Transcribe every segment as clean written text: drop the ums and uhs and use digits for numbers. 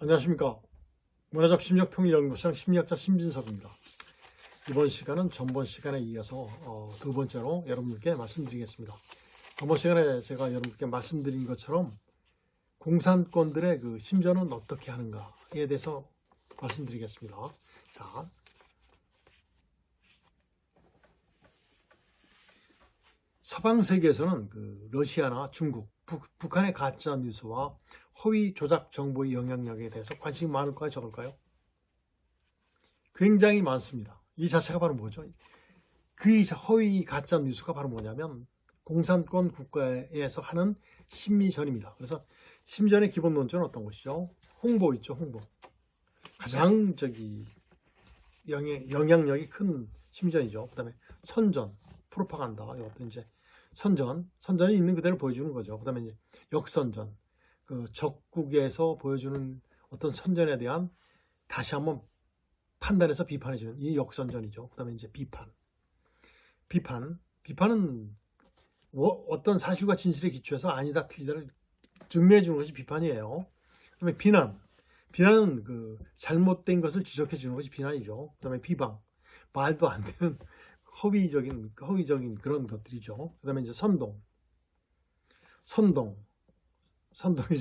안녕하십니까. 문화적 심리학통일연구소장 심리학자 신진섭입니다. 이번 시간은 전번 시간에 이어서 두 번째로 여러분들께 말씀드리겠습니다. 전번 시간에 제가 여러분들께 말씀드린 것처럼 공산권들의 그 심전은 어떻게 하는가에 대해서 말씀드리겠습니다. 자, 서방 세계에서는 그 러시아나 중국, 북한의 가짜 뉴스와 허위 조작 정보의 영향력에 대해서 관심이 많을까요, 적을까요? 굉장히 많습니다. 이 자체가 바로 뭐죠? 그 허위 가짜 뉴스가 바로 뭐냐면 공산권 국가에서 하는 심리전입니다. 그래서 심전의 기본 논조는 어떤 것이죠? 홍보 있죠, 홍보. 가장 영향력이 큰 심전이죠. 그 다음에 선전, 프로파간다. 이것도 이제 선전이 있는 그대로 보여주는 거죠. 그 다음에 이제 역선전, 그 적국에서 보여주는 어떤 선전에 대한 다시 한번 판단해서 비판해주는 이 역선전이죠. 그 다음에 이제 비판은 어떤 사실과 진실에 기초해서 아니다 틀리다를 증명해주는 것이 비판이에요. 그 다음에 비난은 그 잘못된 것을 지적해주는 것이 비난이죠. 그 다음에 비방, 말도 안 되는 허위적인 그런 것들이죠. 그 다음에 이제 선동이죠.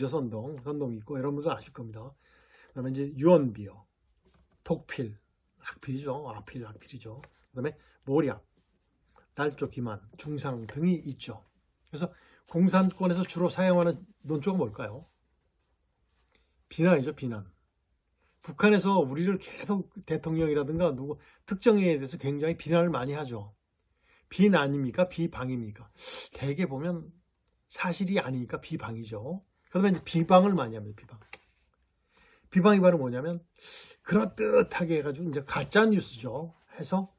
선동 있고 여러분들 아실 겁니다. 그 다음에 이제 유언비어, 독필, 악필이죠. 그 다음에 모략, 날조 기만, 중상 등이 있죠. 그래서 공산권에서 주로 사용하는 논조가 뭘까요? 비난이죠. 비난. 북한에서 우리를 계속 대통령이라든가 누구 특정인에 대해서 굉장히 비난을 많이 하죠. 비난입니까? 비방입니까? 대개 보면 사실이 아니니까 비방이죠. 그다음에 이제 비방을 많이 합니다. 비방이 바로 뭐냐면 그럴듯하게 해가지고 이제 가짜 뉴스죠. 해서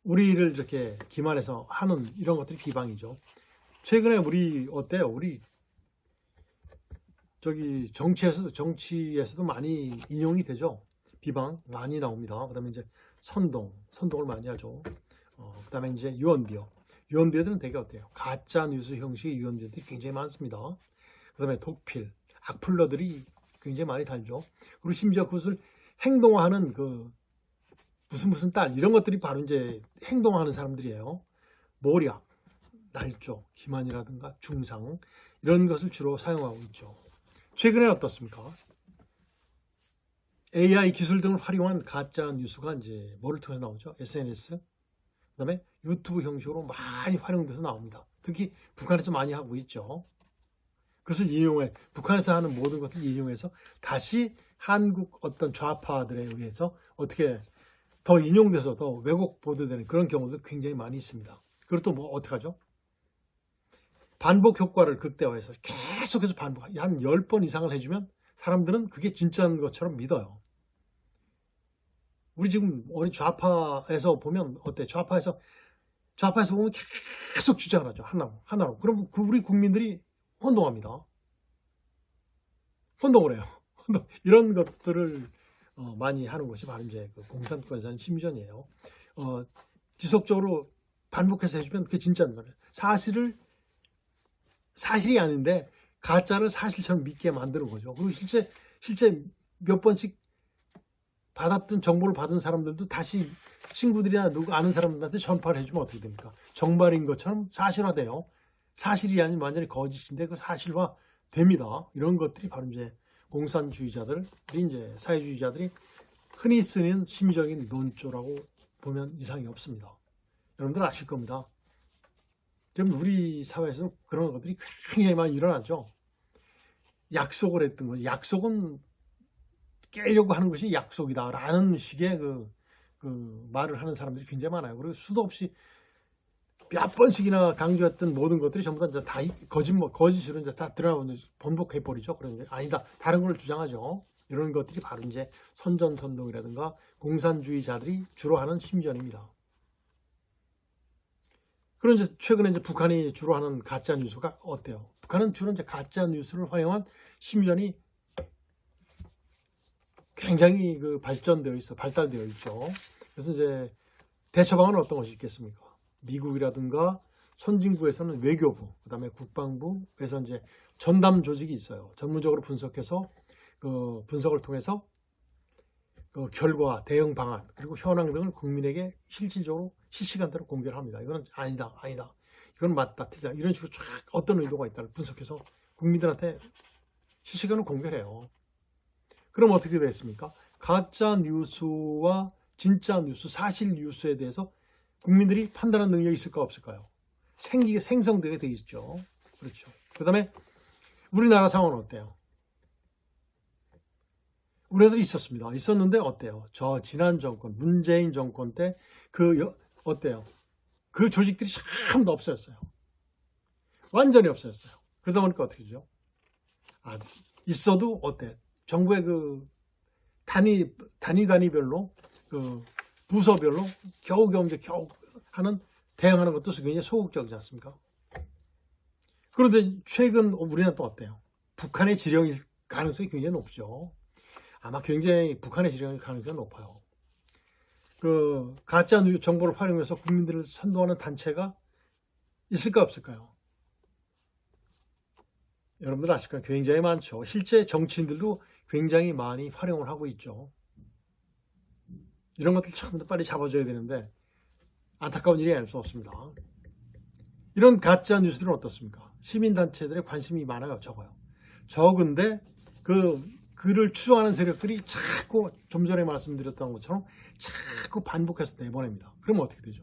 우리를 이렇게 기만해서 하는 이런 것들이 비방이죠. 최근에 우리 어때요? 우리 정치에서도 많이 인용이 되죠. 비방 많이 나옵니다. 그 다음에 이제 선동을 많이 하죠. 그 다음에 이제 유언비어들은 되게 어때요? 가짜 뉴스 형식의 유언비어들이 굉장히 많습니다. 그 다음에 독필, 악플러들이 굉장히 많이 달죠. 그리고 심지어 그것을 행동화하는 그 무슨 딸 이런 것들이 바로 이제 행동화하는 사람들이에요. 모략, 날조, 기만이라든가 중상 이런 것을 주로 사용하고 있죠. 최근에 어떻습니까? AI 기술 등을 활용한 가짜 뉴스가 이제 뭐를 통해 나오죠? SNS, 그다음에 유튜브 형식으로 많이 활용돼서 나옵니다. 특히 북한에서 많이 하고 있죠. 그것을 북한에서 하는 모든 것을 인용해서 다시 한국 어떤 좌파들에 의해서 어떻게 더 인용돼서 더 왜곡 보도되는 그런 경우도 굉장히 많이 있습니다. 그리고 또 뭐 어떻게 하죠? 반복 효과를 극대화해서 계속해서 한 10번 이상을 해주면 사람들은 그게 진짜인 것처럼 믿어요. 우리 지금 어디 좌파에서 보면 어때? 좌파에서 보면 계속 주장을 하죠. 하나로. 그럼 우리 국민들이 혼동합니다. 혼동을 해요. 이런 것들을 많이 하는 것이 바로 이제 그 공산권에서 하는 심리전이에요. 지속적으로 반복해서 해주면 그게 진짜인 거예요. 사실이 아닌데 가짜를 사실처럼 믿게 만드는 거죠. 그리고 실제 몇 번씩 정보를 받은 사람들도 다시 친구들이나 누구 아는 사람들한테 전파를 해주면 어떻게 됩니까? 정말인 것처럼 사실화돼요. 사실이 아닌 완전히 거짓인데 그 사실화 됩니다. 이런 것들이 바로 이제 사회주의자들이 흔히 쓰는 심리적인 논조라고 보면 이상이 없습니다. 여러분들 아실 겁니다. 지금 우리 사회에서 그런 것들이 굉장히 많이 일어나죠. 약속을 했던 거죠. 약속은 깨려고 하는 것이 약속이다라는 식의 그 말을 하는 사람들이 굉장히 많아요. 그리고 수도 없이 몇 번씩이나 강조했던 모든 것들이 전부 다 거짓으로 이제 다 드러나고 번복해 버리죠. 그런 게 아니다. 다른 걸 주장하죠. 이런 것들이 바로 이제 선동이라든가 공산주의자들이 주로 하는 심전입니다. 그런 이제 최근에 이제 북한이 주로 하는 가짜 뉴스가 어때요? 북한은 주로 이제 가짜 뉴스를 활용한 심전이 굉장히 발달되어 있죠. 그래서 이제 대처방은 어떤 것이 있겠습니까? 미국이라든가 선진국에서는 외교부, 그다음에 국방부에서 이제 전담 조직이 있어요. 전문적으로 분석해서 그 분석을 통해서 그 결과, 대응 방안, 그리고 현황 등을 국민에게 실질적으로 실시간대로 공개를 합니다. 이거는 아니다, 아니다. 이건 맞다, 틀리다. 이런 식으로 쫙 어떤 의도가 있다를 분석해서 국민들한테 실시간으로 공개를 해요. 그럼 어떻게 됐습니까? 가짜 뉴스와 진짜 뉴스, 사실 뉴스에 대해서 국민들이 판단하는 능력이 있을까 없을까요? 생성되게 돼 있죠. 그렇죠. 그 다음에 우리나라 상황은 어때요? 우리나라도 있었습니다. 있었는데 어때요? 저 지난 정권, 문재인 정권 때 어때요? 그 조직들이 전부 없어졌어요. 완전히 없어졌어요. 그러다 보니까 어떻게 되죠? 있어도 어때? 정부의 그 단위별로 그 부서별로 겨우 하는 대응하는 것도 굉장히 소극적이지 않습니까? 그런데 최근 우리나라 또 어때요? 북한의 지령일 가능성이 굉장히 높죠. 아마 굉장히 북한의 지령일 가능성이 높아요. 그 가짜 정보를 활용해서 국민들을 선동하는 단체가 있을까 없을까요? 여러분들 아실까요? 굉장히 많죠. 실제 정치인들도 굉장히 많이 활용을 하고 있죠. 이런 것들 처음부터 빨리 잡아줘야 되는데 안타까운 일이 아닐 수 없습니다. 이런 가짜 뉴스들은 어떻습니까? 시민단체들의 관심이 많아요, 적어요. 적은데 그를 추종하는 세력들이 자꾸 좀 전에 말씀드렸던 것처럼 자꾸 반복해서 내보냅니다. 그러면 어떻게 되죠?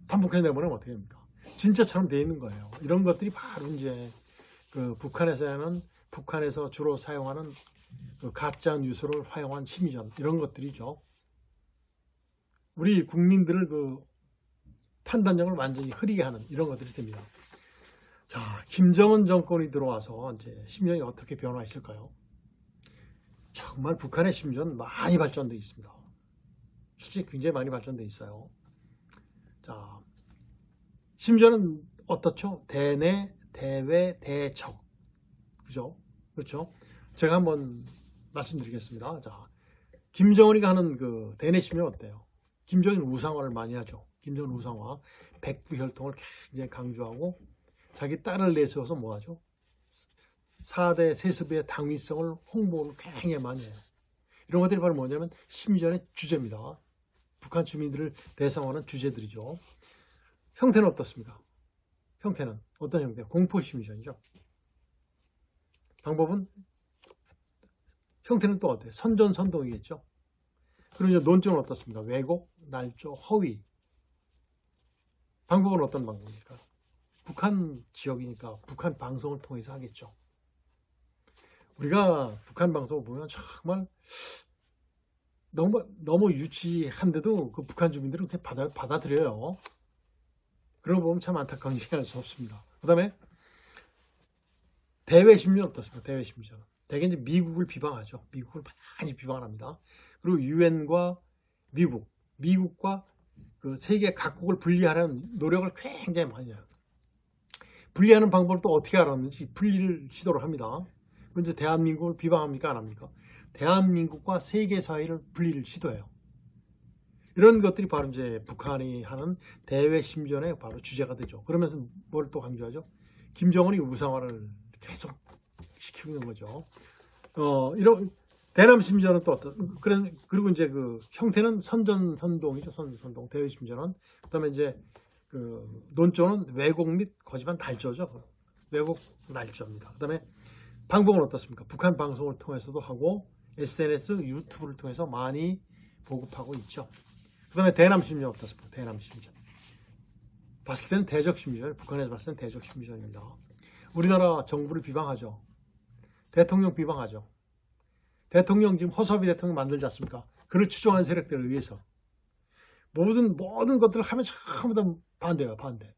반복해서 내보내면 어떻게 됩니까? 진짜처럼 돼 있는 거예요. 이런 것들이 바로 이제 그 북한에서 주로 사용하는 그 가짜 뉴스를 활용한 심리전 이런 것들이죠. 우리 국민들을 그 판단력을 완전히 흐리게 하는 이런 것들이 됩니다. 자, 김정은 정권이 들어와서 이제 심리전이 어떻게 변화했을까요? 정말 북한의 심리전 많이 발전되어 있습니다. 실제 굉장히 많이 발전되어 있어요. 자, 심지어는 어떻죠? 대내, 대외, 대적. 그죠? 그렇죠? 제가 한번 말씀드리겠습니다. 자, 김정은이가 하는 그 대내 심리는 어때요? 김정은 우상화를 많이 하죠. 김정은 우상화, 백두혈통을 굉장히 강조하고 자기 딸을 내세워서 뭐 하죠? 4대 세습의 당위성을 홍보를 굉장히 많이 해요. 이런 것들이 바로 뭐냐면 심리전의 주제입니다. 북한 주민들을 대상으로 하는 주제들이죠. 형태는 어떻습니까? 형태는 어떤 형태예요? 공포 심리전이죠. 방법은 형태는 또 어때요? 선전선동이겠죠. 그리고 이제 논점은 어떻습니까? 왜곡, 날조, 허위. 방법은 어떤 방법입니까? 북한 지역이니까 북한 방송을 통해서 하겠죠. 우리가 북한 방송을 보면 정말 너무 유치한데도 그 북한 주민들은 그렇게 받아들여요. 그러고 보면 참 안타까운 일이 할 수 없습니다. 그 다음에 대외 심리는 어떻습니까? 대외 심리는 대개 이제 미국을 비방하죠. 미국을 많이 비방을 합니다. 그리고 유엔과 미국과 그 세계 각국을 분리하려는 노력을 굉장히 많이 해요. 분리하는 방법을 또 어떻게 알았는지 분리를 시도를 합니다. 이제 대한민국을 비방합니까? 안 합니까? 대한민국과 세계 사회를 분리를 시도해요. 이런 것들이 바로 이제 북한이 하는 대외 심전의 바로 주제가 되죠. 그러면서 뭘 또 강조하죠? 김정은이 우상화를 계속 시키고 있는 거죠. 이런 대남 심전은 또 그리고 이제 그 형태는 선전선동이죠. 선전선동 대외 심전은. 그다음에 이제 그 논조는 왜곡 및 거짓말 날조죠. 왜곡 날조입니다. 그다음에 방법은 어떻습니까? 북한 방송을 통해서도 하고 SNS, 유튜브를 통해서 많이 보급하고 있죠. 그 다음에 대남 심리전 어떻습니까? 대남 심리전. 봤을 때는 대적 심리전, 북한에서 봤을 때는 대적 심리전입니다. 우리나라 정부를 비방하죠. 대통령 비방하죠. 대통령 지금 허섭이 대통령 만들지 않습니까? 그를 추종하는 세력들에 의해서. 모든 것들을 하면 전부 다 반대예요, 반대.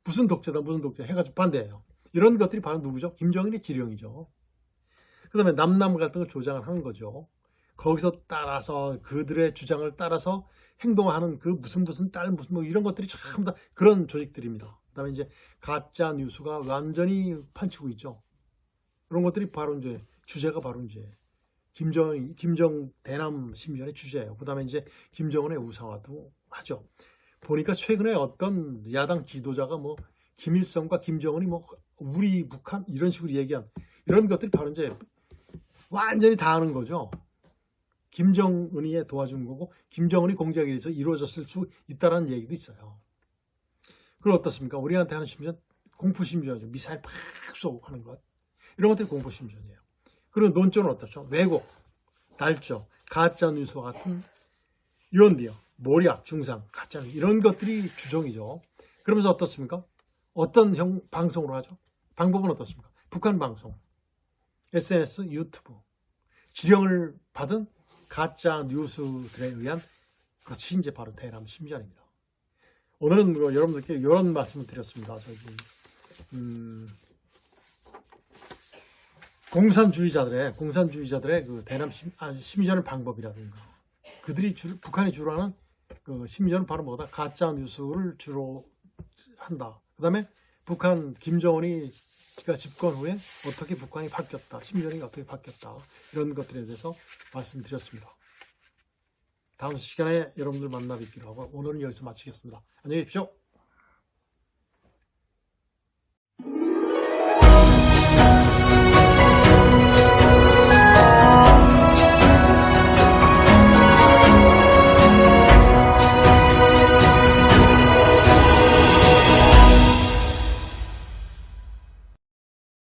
무슨 독재다, 해가지고 반대예요. 이런 것들이 바로 누구죠? 김정일의 지령이죠. 그 다음에 남남 갈등을 조장을 하는 거죠. 거기서 따라서 그들의 주장을 따라서 행동하는 그 무슨 뭐 이런 것들이 전부 다 그런 조직들입니다. 그 다음에 이제 가짜 뉴스가 완전히 판치고 있죠. 그런 것들이 바로 이제 주제가 바로 이제 김정 대남 심리전의 주제예요. 그 다음에 이제 김정은의 우상화도 하죠. 보니까 최근에 어떤 야당 지도자가 뭐 김일성과 김정은이 뭐 우리 북한 이런 식으로 얘기한 이런 것들이 바로 이제 완전히 다 하는 거죠. 김정은이 도와준 거고 김정은이 공작에 의해서 이루어졌을 수 있다는 얘기도 있어요. 그럼 어떻습니까? 우리한테 하는 심리전 공포심리전이죠. 미사일 팍 쏘고 하는 것. 이런 것들이 공포심리전이에요. 그리고 논조는 어떻죠? 왜곡, 날조, 가짜뉴스와 같은 유언비어, 모략, 중상, 가짜뉴스 이런 것들이 주종이죠. 그러면서 어떻습니까? 어떤 방송으로 하죠? 방법은 어떻습니까? 북한 방송, SNS, 유튜브, 지령을 받은 가짜 뉴스들에 의한 그것이 이제 바로 대남 심리전입니다. 오늘은 뭐 여러분들께 이런 말씀을 드렸습니다. 공산주의자들의 그 대남 심리전의 방법이라든가 북한이 주로 하는 그 심리전은 바로 뭐다? 가짜 뉴스를 주로 한다. 그다음에 북한 김정은이 집권 후에 어떻게 북한이 바뀌었다, 심리전이 어떻게 바뀌었다 이런 것들에 대해서 말씀드렸습니다. 다음 시간에 여러분들 만나 뵙기로 하고 오늘은 여기서 마치겠습니다. 안녕히 계십시오.